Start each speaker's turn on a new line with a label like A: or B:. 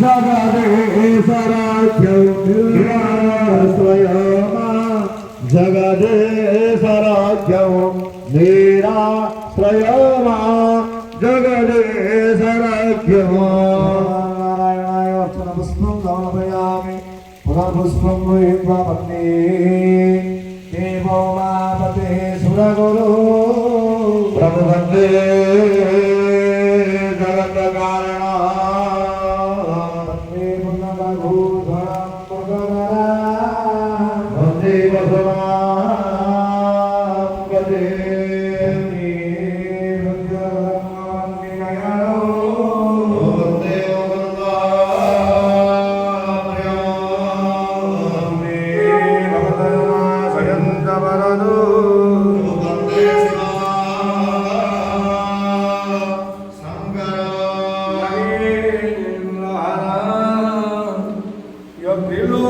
A: जगदेशराख्यं निराश्रयमा जगदेशराख्यं निराश्रयमा जगदेशराख्यं नारायणाय अर्चनपुष्पं समर्पयामि पुनर्पुष्पं गृहीत्वा पत्नी देवो मापते सुरगुरु प्रभुवन्दे जगत्कारणा वन्दे पुण्यभूषणं पुरगणा वन्दे वसुनां गते
B: Yo,